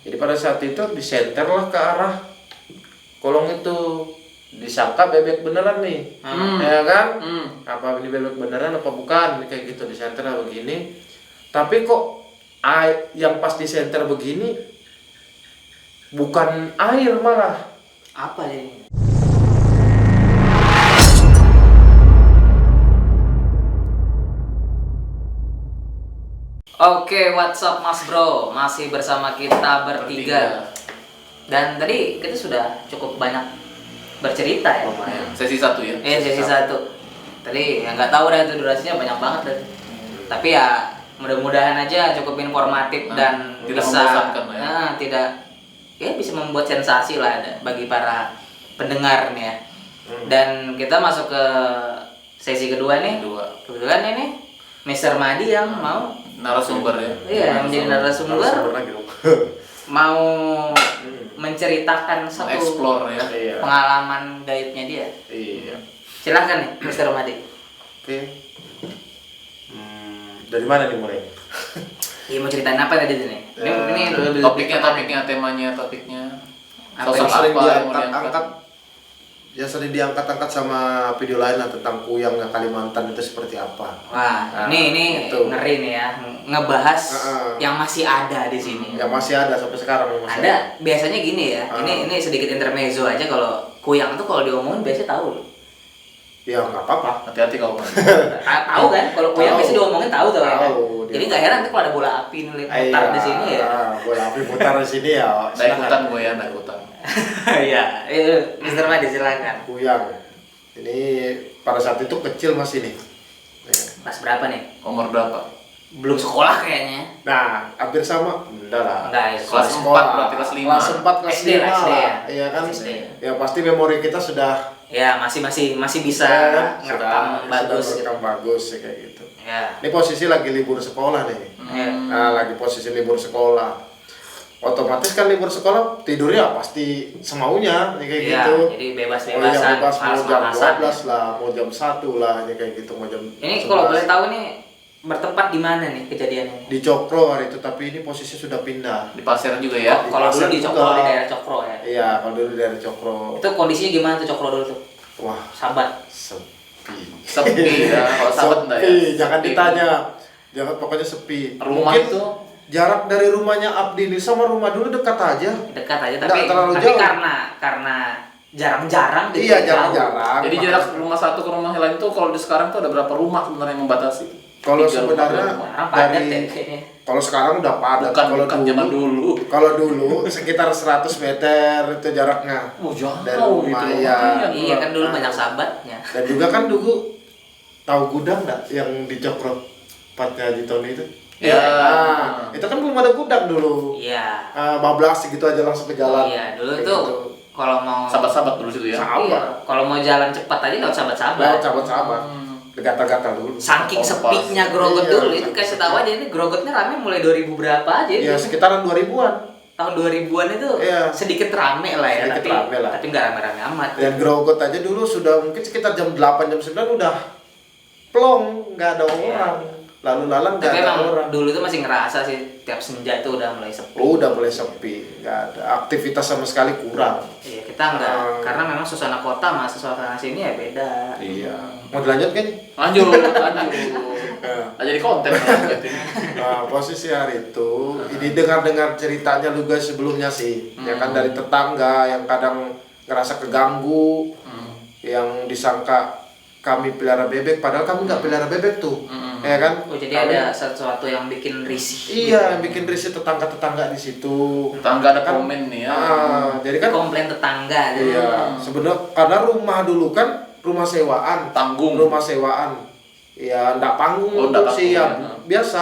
Jadi pada saat itu disenterlah ke arah kolong itu, disangka bebek beneran nih, ya kan? Apa ini bebek beneran apa bukan? Kayak gitu disenter begini. Tapi kok yang pas disenter begini bukan air malah. Apa ini? Oke, what's up Mas Bro? Masih bersama kita bertiga. Dan tadi kita sudah cukup banyak bercerita ya. Lumayan. Sesi 1 ya? Sesi 1. Tadi yang nggak tahu dah itu durasinya banyak banget tadi. Tapi ya mudah-mudahan aja cukup informatif dan tidak bisa membosankan lah ya. tidak ya bisa membuat sensasi lah bagi para pendengar nih ya. Dan kita masuk ke sesi kedua nih. Kebetulan ini Mr. Madi yang mau Narasumber ya? iya, yang menjadi narasumber mau menceritakan satu Explore ya? Iya. pengalaman gaibnya dia. Iya. Silahkan nih Mr. Madi. Oke. Dari mana nih mulai? Iya, mau ceritain apa tadi nih? Ini lebih Topiknya, temanya. Apa Sosok yang sering apa yang mau diangkat, ya sering diangkat-angkat sama video lain lah tentang kuyangnya Kalimantan itu seperti apa. Wah, Nah, ini itu. ngeri nih ya, ngebahas Heeh. yang masih ada di sini. Yang masih ada sampai sekarang masih Ada biasanya gini ya. Ah. Ini sedikit intermezzo aja, kalau kuyang tuh kalau diomongin biasanya tahu loh. Ya nggak apa-apa. Hati-hati kalau Tahu kan? Kalau kuyang Tahu. biasa diomongin tahu ya kan. Tahu, dia Jadi nggak heran tuh kalau ada bola api nih mutar di sini ya. Bola api mutar di sini ya. Nah, ikutan gue ya, ikutan. Iya, itu Mr. Madi silakan. Kuyang. Ini pada saat itu kecil masih nih. Kelas berapa nih? Umur berapa? Belum sekolah kayaknya. Nah, hampir sama. Enggak lah. Enggak ya. Kelas Sekolah. 4 berarti kelas 5. Kelas 4, kelas SD 5 lah, SD ya. Iya kan? SD. Ya pasti memori kita sudah Ya, masih bisa ngerekam bagus. Sudah bagus ya, kayak gitu. Ya. Ini posisi lagi libur sekolah nih. Ya. Nah, lagi posisi libur sekolah. Otomatis kan libur sekolah tidurnya pasti semaunya ya, kayak Iya, gitu. jadi Oh iya, bebas-bebasan, bebas mau jam malas-malasan. 12 lah, mau jam 1 lah ya, kayak gitu, mau jam Ini kalau 11. boleh tahu nih bertempat di mana nih kejadiannya? Di Cokro hari itu, tapi ini posisi sudah pindah. Di pasir juga ya? Kalau dulu di Cokro, juga. di daerah Cokro ya. Iya, kalau dulu dari Cokro. Itu kondisinya gimana tuh Cokro dulu tuh? Wah, Sahabat. sepi. Sepi ya, kalau sahabat enggak ya? Sepi, jangan Sepi. ditanya. Jangan, pokoknya sepi. Rumah Mungkin tuh jarak dari rumahnya Abdi ini sama rumah dulu dekat aja. Dekat aja, Nggak tapi terlalu tapi jauh. karena jarang-jarang jadi Iya, jauh. jarang-jarang. jadi jarak rumah satu ke rumah lain tuh kalau di sekarang tuh ada berapa rumah sebenarnya yang membatasi? Kalau 3 rumah, sebenarnya 2 rumah. Sekarang padat dari- ya kayaknya. Kalau sekarang udah padat. Bukan zaman dulu. Kalau dulu sekitar 100 meter itu jaraknya. Oh, jauh Dari itu. rumah, iya. Iya kan dulu Nah. banyak sahabatnya. Dan juga kan dulu tahu gudang nggak yang di Cokro tempatnya Haji Tony itu? Ya. Nah, itu kan belum ada gudang dulu. Iya. Bablas gitu aja langsung ke jalan. Iya, dulu Kayak tuh gitu. kalau mau Sahabat-sahabat dulu situ ya? Sama. Iya, kalau mau jalan cepat aja lewat sahabat-sahabat. Lewat sahabat-sahabat. Gatal-gatal dulu. Saking Kompas. sepinya Grogot Iya, dulu itu saking kasih tahu aja ini Grogotnya rame mulai 2000 berapa aja Iya, itu. sekitaran 2000-an. Tahun 2000-an itu Iya. sedikit rame lah ya, Sedikit tapi rame lah. tapi nggak rame-rame amat. Dan Grogot aja dulu sudah mungkin sekitar jam 8, jam 9 udah plong, nggak ada orang. Lalu lalang nggak Tapi ada emang orang. dulu tuh masih ngerasa sih tiap senja itu udah mulai sepi. Udah mulai sepi, nggak ada aktivitas sama sekali, kurang. Iya, kita nggak karena memang suasana kota sama suasana sini ya beda. Iya. Mau dilanjut kan nih? Lanjut. Ya. Nah, jadi konten lanjut ini. Nah, posisi hari itu ini dengar-dengar ceritanya juga sebelumnya sih, ya kan dari tetangga yang kadang ngerasa keganggu, yang disangka kami pelihara bebek, padahal kami nggak pelihara bebek tuh, ya kan? Oh, jadi Kami- ada sesuatu yang bikin risih. Iya, yang bikin risih tetangga-tetangga di situ. Tetangga ada Kan- komen nih ya. Jadi kan, Komplain tetangga. gitu. iya, sebenarnya karena rumah dulu kan rumah sewaan, Tanggung. rumah sewaan, ya ndak panggung Oh, ndak untuk sih ya, panggung, ya. biasa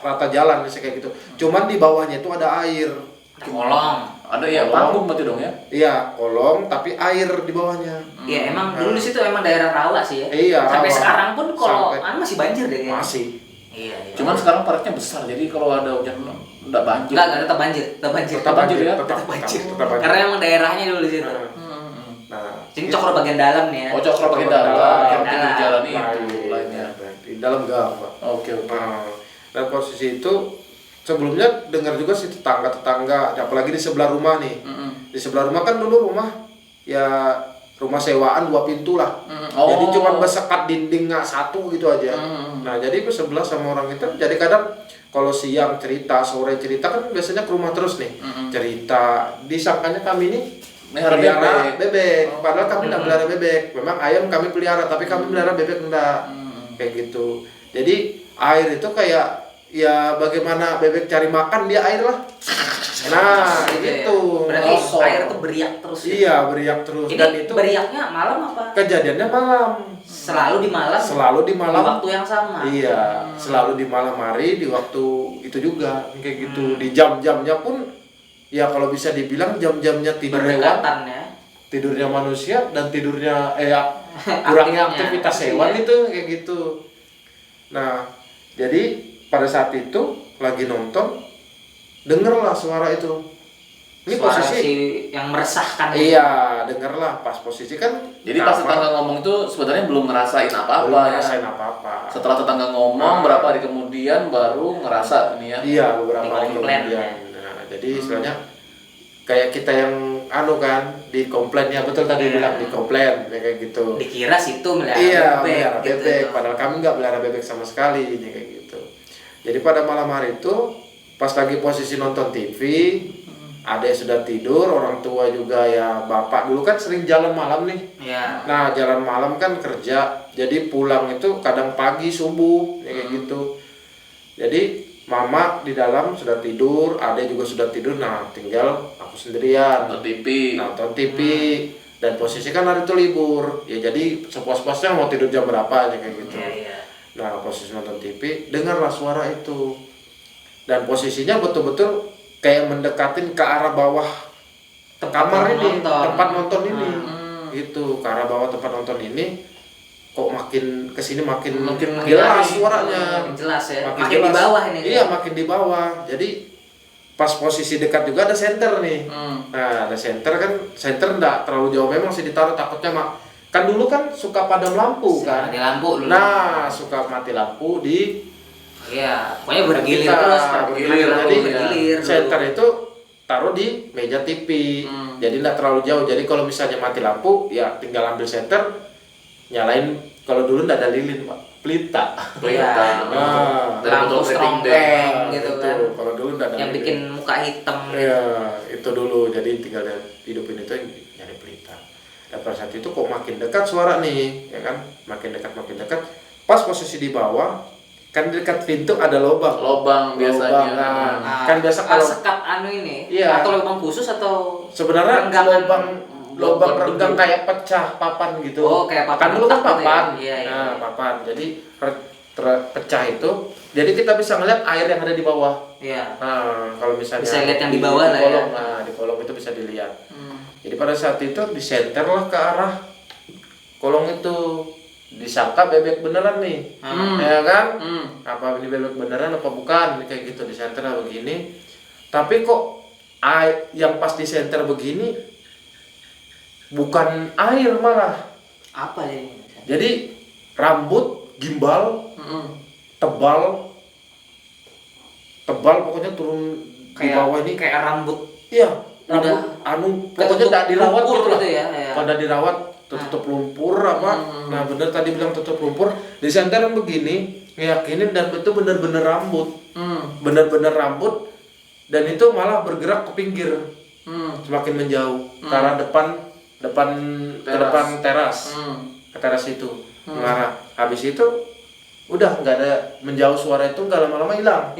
rata jalan sih kayak gitu. Cuman di bawahnya itu ada air. Ada kolong. Ada ya panggung berarti dong ya? Iya, kolong tapi air di bawahnya. Iya, emang dulu di situ emang daerah rawa sih ya. Iya, Sampai rawa. sekarang pun kalau Sampai- masih banjir deh kayaknya. Masih. Iya, iya. Cuman sekarang paritnya besar, jadi kalau ada hujan enggak banjir. enggak tetap banjir, tetap banjir. Tetap banjir ya, tetap banjir. tetap banjir. Karena emang daerahnya dulu di situ. Nah, Sini Cokro bagian dalam nih ya. Oh, Cokro bagian dalam, yang pinggir jalan itu Lain, lainnya. di dalam gang, Pak. Oke, oke. Nah, dan posisi itu sebelumnya dengar juga sih tetangga, apalagi di sebelah rumah nih. Di sebelah rumah kan dulu rumah ya rumah sewaan 2 pintu lah. Jadi cuma bersekat dinding satu gitu aja. Nah jadi ke sebelah sama orang itu, jadi kadang kalau siang cerita, sore cerita kan biasanya ke rumah terus nih. Cerita, disangkanya kami ini pelihara bebek. Padahal kami nggak pelihara bebek. Memang ayam kami pelihara, tapi kami pelihara bebek enggak. Kayak gitu. Jadi air itu kayak ya bagaimana bebek cari makan, dia air lah. Nah gitu. Berarti air tuh beriak terus ya? Iya, beriak terus. Ini Dan itu beriaknya malam apa? kejadiannya malam. Selalu di malam? Selalu di malam. Di waktu yang sama? Iya, selalu di malam hari, di waktu itu juga. Kayak gitu. Di jam-jamnya pun ya kalau bisa dibilang jam-jamnya tidur hewan. Ya? Tidurnya manusia dan tidurnya kurangnya aktivitas hewan itu kayak gitu. Nah, jadi pada saat itu lagi nonton, dengerlah suara itu. Ini suara posisi yang meresahkan. Iya, dengerlah pas posisi kan. Jadi pas tetangga ngomong itu sebenarnya belum ngerasain apa-apa. Belum ngerasain apa-apa. Setelah tetangga ngomong berapa hari kemudian baru ngerasa ini ya. Iya, beberapa hari komplain, kemudian. Nah, jadi istilahnya kayak kita yang kan di komplain ya, betul tadi bilang di komplain kayak gitu. Dikira situ melihara bebek, melihara gitu. bebek, padahal kami nggak melihara bebek sama sekali kayak gitu. Jadi pada malam hari itu pas lagi posisi nonton TV, adek sudah tidur, orang tua juga ya, bapak dulu kan sering jalan malam nih. Iya. Nah jalan malam kan kerja, jadi pulang itu kadang pagi subuh kayak gitu. Jadi mama di dalam sudah tidur, adek juga sudah tidur, nah tinggal aku sendirian nonton TV. Dan posisi kan hari itu libur, ya jadi sepuas-puasnya mau tidur jam berapa aja kayak gitu. Iya. Nah posisi nonton TV, dengarlah suara itu. Dan posisinya betul-betul kayak mendekatin ke arah bawah kamar ini, tempat nonton ini. Gitu, ke arah bawah tempat nonton ini. Kok makin kesini makin jelas suaranya. Makin jelas ya. Makin di bawah ini. Iya, makin di bawah. Jadi pas posisi dekat juga ada senter nih. Nah, ada senter kan, senter enggak terlalu jauh memang sih ditaruh, takutnya kan dulu kan suka padam lampu kan. Mati lampu dulu. Nah, suka mati lampu di pokoknya bergilir terus, bergilir. Senter itu taruh di meja TV. Jadi enggak terlalu jauh. Jadi kalau misalnya mati lampu, ya tinggal ambil senter, nyalain. Kalau dulu enggak ada lilin, Pak. Pelita. Nah, lampu strongeng gitu kan. Kalau dulu enggak ada yang lilin. bikin muka hitam. Iya, itu dulu. Jadi tinggal hidupin itu nyari pelita. Dan pada saat itu kok makin dekat suara nih, ya kan? Makin dekat. Pas posisi di bawah, kan dekat pintu ada lubang biasanya. Kan biasa kalau sekat ini, iya, atau lubang khusus atau sebenarnya lubang renggang kayak pecah papan gitu. Oh, kayak papan. Kan dulu kan papan. Gitu ya? Iya. Nah, papan. Jadi pecah itu, jadi kita bisa ngeliat air yang ada di bawah. Iya. Nah, kalau misalnya bisa lihat yang di bawah lah kolong, ya. Nah, di kolong itu bisa dilihat. Jadi pada saat itu disenterlah ke arah kolong itu, disangka bebek beneran nih, ya kan? Apa ini bebek beneran apa bukan? Kayak gitu disenter begini. Tapi kok air yang pas disenter begini bukan air malah. Apa ini? Jadi rambut gimbal, tebal pokoknya turun di bawah ini kayak rambut. Iya, rambut pokoknya tidak dirawat gitu lah. Ya. Pada dirawat tutup lumpur apa. Nah, bener tadi bilang tutup lumpur, disenterin begini, ngeyakinin dan itu bener-bener rambut. Bener-bener rambut, dan itu malah bergerak ke pinggir. Semakin menjauh ke arah depan teras. Ke teras itu. Nah, habis itu udah nggak ada, menjauh suara itu nggak lama-lama hilang.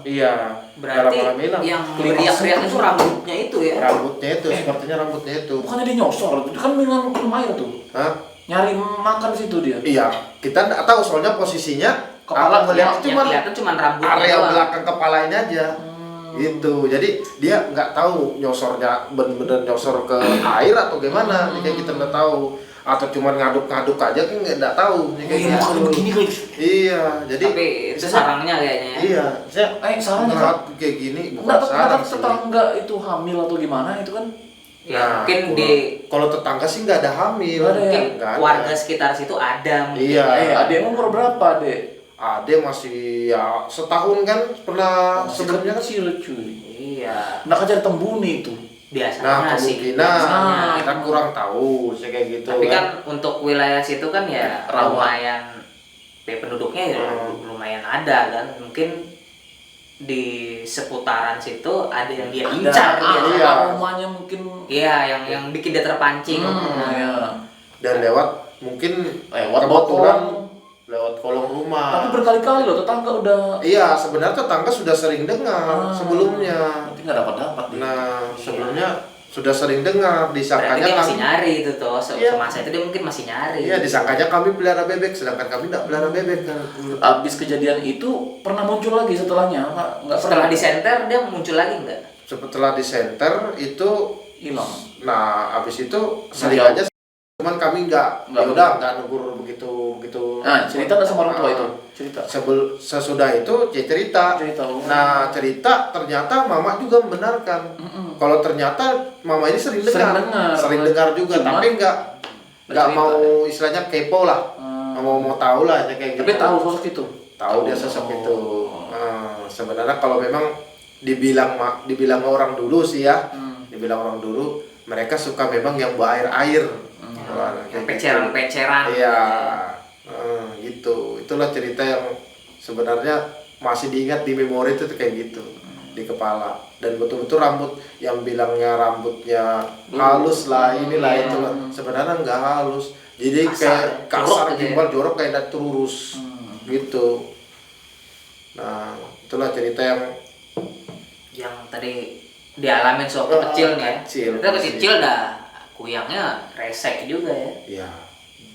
Iya. Berarti lama-lama hilang. yang beriak-riak itu rambutnya itu ya? Rambutnya itu, sepertinya rambutnya itu. Bukannya dia nyosor, itu kan minum air tuh. Hah? Nyari makan di situ dia. Iya, kita nggak tahu soalnya posisinya. Kepala ngeliat kelihatan cuma rambutnya area doang. belakang kepala ini aja. Gitu. Jadi dia nggak tahu nyosornya bener-bener nyosor ke air atau gimana. Kayak kita nggak tahu. Atau cuma ngaduk-ngaduk aja kan nggak tahu. Kayak gitu. Begini kali. Iya, jadi tapi itu sarangnya kayaknya. Iya, saya sarangnya ngeliat kayak gini bukan Nggak sarang sih. tetangga itu hamil atau gimana itu kan? Ya, mungkin kalau tetangga sih nggak ada hamil. Nggak ada ya? mungkin warga sekitar situ ada mungkin. Iya. Adek umur berapa, Dek? Ade masih ya setahun kan pernah sebelumnya kan. kecil cuy. Iya. Nak kejar tembuni itu. Biasanya Nah, sih. kemungkinan biasanya. kita kurang tahu sih kayak gitu. Tapi kan untuk wilayah situ kan ya Rawa. lumayan penduduknya ya lumayan ada kan. Mungkin di seputaran situ ada yang dia incar biasanya. iya. Aromanya mungkin Iya, yang bikin dia terpancing. ya. Dan lewat mungkin Lewat kebetulan botol. lewat kolong rumah. Tapi berkali-kali loh tetangga udah Iya, sebenarnya tetangga sudah sering dengar sebelumnya. nanti nggak dapat nih. Nah, sebelumnya sudah sering dengar, Berarti disangkanya dia masih kami. nyari itu tuh. Iya. Semasa itu dia mungkin masih nyari. Iya, disangkanya kami pelihara bebek, sedangkan kami tidak pelihara bebek kan. Abis kejadian itu pernah muncul lagi setelahnya, nggak Setelah pernah. di center dia muncul lagi enggak? Setelah di center itu, hilang. nah habis itu sering Jauh. aja, cuman kami nggak udah nggak negur begitu. Nah, cerita nggak sama orang tua itu? Cerita. Sesudah itu dia cerita. Nah, cerita ternyata mama juga membenarkan. Kalau ternyata mama ini sering dengar juga, Cuman tapi nggak mau istilahnya kepo lah, mau tahu lah ya kayak gitu. Tapi tahu sosok itu. Tahu dia sosok itu. Sebenarnya kalau memang dibilang orang dulu sih ya, dibilang orang dulu, mereka suka memang yang berair-air. Yang peceran-peceran. Iya. Gitu. Itulah cerita yang sebenarnya masih diingat di memori itu kayak gitu di kepala. Dan betul-betul rambut yang bilangnya rambutnya halus lah, inilah itu lah. Sebenarnya nggak halus. Jadi kayak kasar, gimbal, jorok kayak dat lurus gitu. Nah, itulah cerita yang tadi dialamin sewaktu kecil nih ya. Kita kecil dah kuyangnya resek juga ya. Iya.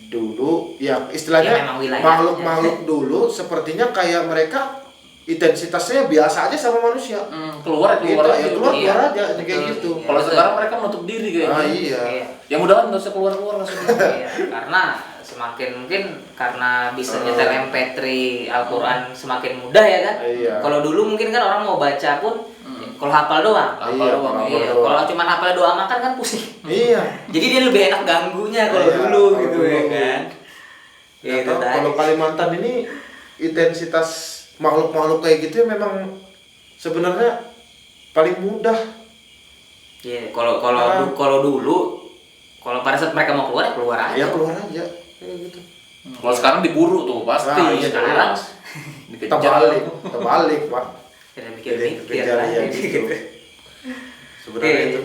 Dulu ya istilahnya Ya, memang wilayahnya. makhluk-makhluk dulu sepertinya kayak mereka intensitasnya biasa aja sama manusia. Keluar Gitu, aja. ya keluar Iya, aja betul. kayak gitu. Iya. Kalau sekarang mereka menutup diri kayaknya. Iya. Ya mudah-mudahan nggak usah keluar langsung. Iya, karena semakin mungkin karena bisa nyetel MP3 Al-Quran semakin mudah ya kan. Iya. Kalau dulu mungkin kan orang mau baca pun kalau hafal doang. Hafal doang. Iya, kalau cuma hafal doa makan kan pusing. Iya. Jadi dia lebih enak ganggunya kalau Iya, dulu kalau gitu dulu. ya kan. Ya, Gitu tadi. kalau Kalimantan ini intensitas makhluk-makhluk kayak gitu ya memang sebenarnya paling mudah. Iya, kalau dulu kalau pada saat mereka mau keluar ya keluar aja. Ya keluar aja kayak gitu. Kalau sekarang diburu tuh pasti. Nah, iya, Sekarang terbalik, Pak. tidak Jadi mikir-mikir kejar lagi ya gitu. Sebenarnya itu.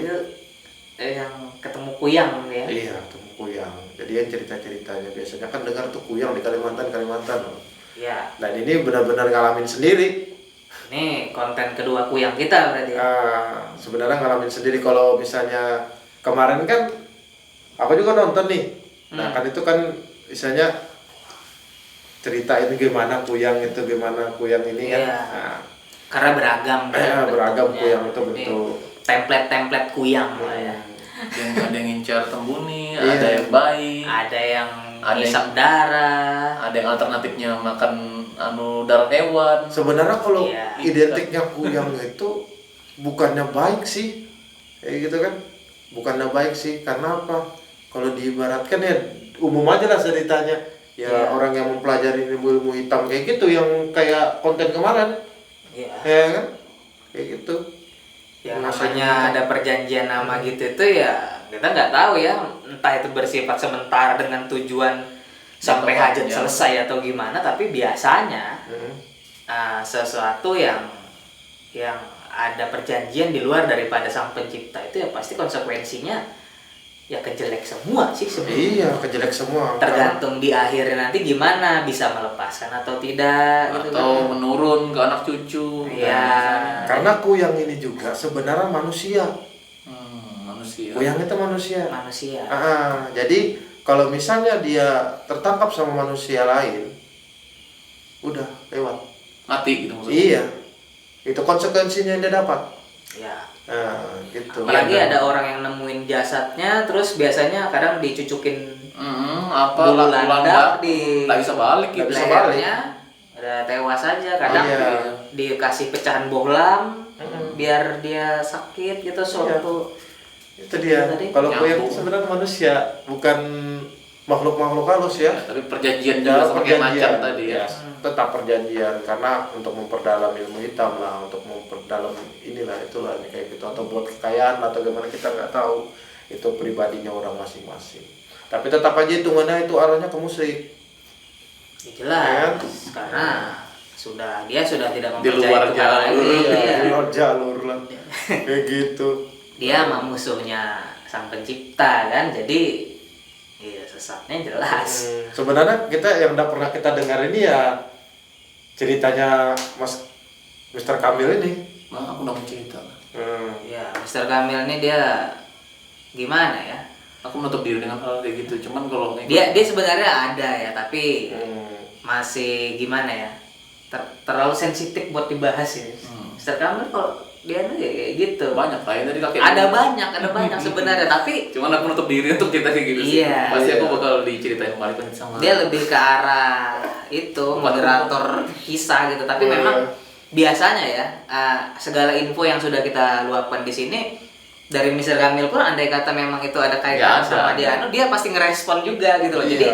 yang ketemu kuyang ya. Iya, ketemu kuyang. Jadi yang cerita-ceritanya biasanya kan dengar tuh kuyang di Kalimantan. Iya. Dan ini benar-benar ngalamin sendiri. Ini konten kedua kuyang kita berarti. Sebenarnya ngalamin sendiri. Kalau misalnya kemarin kan aku juga nonton nih. Nah kan itu kan misalnya ceritain gimana kuyang itu, gimana kuyang ini kan. Iya. Nah, Karena beragam kan beragam bentuknya. kuyang itu Ini bentuk. template kuyang lah ya. Yang ada yang ngincar tembuni, Iya. ada yang bayi, Ada yang Ada ngisap darah. ada yang alternatifnya makan darah hewan. Sebenarnya kalau Iya. identiknya kuyang itu bukannya baik sih, kayak gitu kan? Bukannya baik sih, karena apa? Kalau diibaratkan ya umum aja lah ceritanya. Ya Iya. orang yang mempelajari ilmu hitam kayak gitu, yang kayak konten kemarin, Iya. ya kan? Kayak gitu. Yang Rasanya namanya ada perjanjian nama gitu itu ya kita nggak tahu ya, entah itu bersifat sementara dengan tujuan sampai hajat Ya. selesai atau gimana, tapi biasanya sesuatu yang ada perjanjian di luar daripada sang pencipta itu ya pasti konsekuensinya ya kejelek semua sih sebenarnya. Iya, kejelek semua. Tergantung di akhirnya nanti gimana bisa melepaskan atau tidak gitu Atau kan. menurun ke anak cucu. Iya. Karena kuyang ini juga sebenarnya manusia. Manusia. Kuyang itu manusia. Manusia. Jadi kalau misalnya dia tertangkap sama manusia lain, udah lewat. Mati gitu maksudnya. Iya, itu konsekuensinya yang dia dapat. Ya. Nah, gitu. Apalagi ada orang yang nemuin jasadnya, terus biasanya kadang dicucukin Apa bulu landak landak di nggak bisa balik gitu. Nggak bisa balik. lehernya, udah tewas aja. Kadang Iya. dikasih pecahan bohlam biar dia sakit gitu suatu. Itu dia. Tadi Kalau kuyang nyambung. itu sebenarnya manusia, bukan makhluk-makhluk halus ya. Tapi perjanjian Ya, juga sama kayak macan tadi ya. Tetap perjanjian karena untuk memperdalam ilmu hitam lah, untuk memperdalam inilah itulah nih kayak gitu, atau buat kekayaan atau gimana kita nggak tahu, itu pribadinya orang masing-masing. Tapi tetap aja hitungannya itu arahnya ke musik. Ya, jelas karena dia sudah tidak Di mempercayai luar Tuhan jalur, lagi. Iya. Di luar jalur lah kayak gitu. Dia mah musuhnya sang pencipta kan, jadi iya sesatnya jelas. Sebenarnya kita yang udah pernah kita dengar ini ya ceritanya Mr. Kamil ini. Nah, aku udah mau cerita. Ya, Mr. Kamil ini dia gimana ya? Aku menutup diri dengan hal kayak gitu. Cuman kalau Dia sebenarnya ada ya, tapi masih gimana ya? Terlalu sensitif buat dibahas ya. Mr. Kamil kalau dia tuh kayak gitu. banyak lah ya dari kakek. Ada banyak sebenarnya, tapi Cuman aku menutup diri untuk cerita kayak gitu sih. Iya. Pasti aku bakal diceritain balik sama. dia lebih ke arah itu moderator kisah gitu. Tapi memang biasanya ya segala info yang sudah kita luapkan di sini dari Mr. Kamil pun andai kata memang itu ada kaitan sama dia pasti ngerespon juga gitu loh. Jadi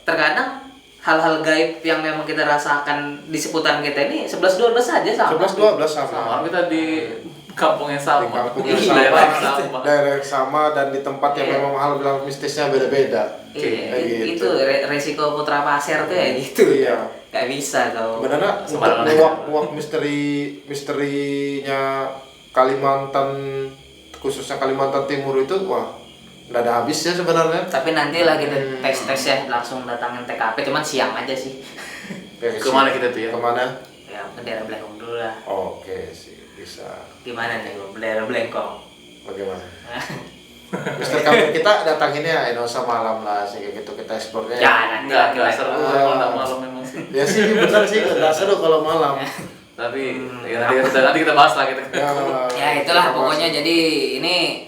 terkadang hal-hal gaib yang memang kita rasakan di seputaran kita ini 11-12 saja sama. 11-12 sama. Sama kita di kampung yang sama. Di kampung yang Daerah yang sama, sama. daerah yang sama dan di tempat yang memang hal mistisnya beda-beda. Iya, Kayak itu resiko putra pasir tuh ya gitu. Iya. Gak bisa kalau. Sebenarnya untuk nguak misterinya Kalimantan, khususnya Kalimantan Timur itu wah nggak ada habisnya sebenarnya. Tapi nantilah kita tes ya, langsung datangin TKP, cuman siang aja sih. Kemana kita tuh ya? Kemana? Ya ke daerah Blengkong dulu lah. Oke sih, bisa. Gimana nih Bu, daerah Blengkong? Bagaimana? Mister Kamil kita datanginnya Enosa malam lah sih kayak gitu, kita eksplornya. Ya nanti lah Enggak kita seru kalau nggak malam memang sih. Ya sih benar sih nggak seru kalau malam. Tapi ya, nanti kita bahas lah kita. Ya itulah pokoknya. Jadi ini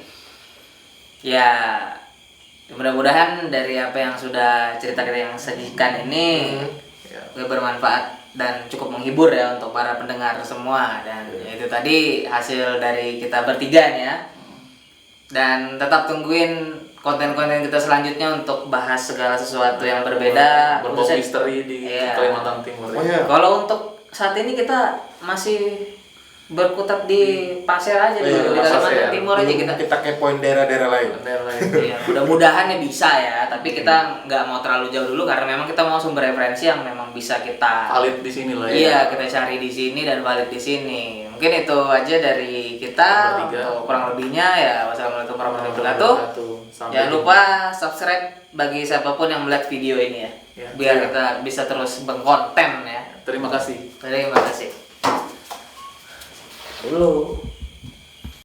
ya mudah-mudahan dari apa yang sudah cerita kita yang sajikan ini bermanfaat dan cukup menghibur ya untuk para pendengar semua. Dan itu tadi hasil dari kita bertiga nih ya. Dan tetap tungguin konten-konten kita selanjutnya untuk bahas segala sesuatu yang berbeda, berbau misteri di Kalimantan Timur. Kalau untuk saat ini kita masih berkutat di pasir aja dulu, di Kalimantan Timur aja kita kepoin daerah-daerah lain. Iya, mudah-mudahan ya bisa ya, tapi kita nggak mau terlalu jauh dulu karena memang kita mau sumber referensi yang memang bisa kita valid di sini lah ya. Iya, kita cari di sini dan valid di sini. Mungkin itu aja dari kita. Untuk kurang lebihnya ya wassalamualaikum warahmatullahi wabarakatuh. Jangan lupa subscribe bagi siapapun yang melihat video ini ya. Biar kita bisa terus berkonten ya. Terima kasih. Terima kasih. Dulu.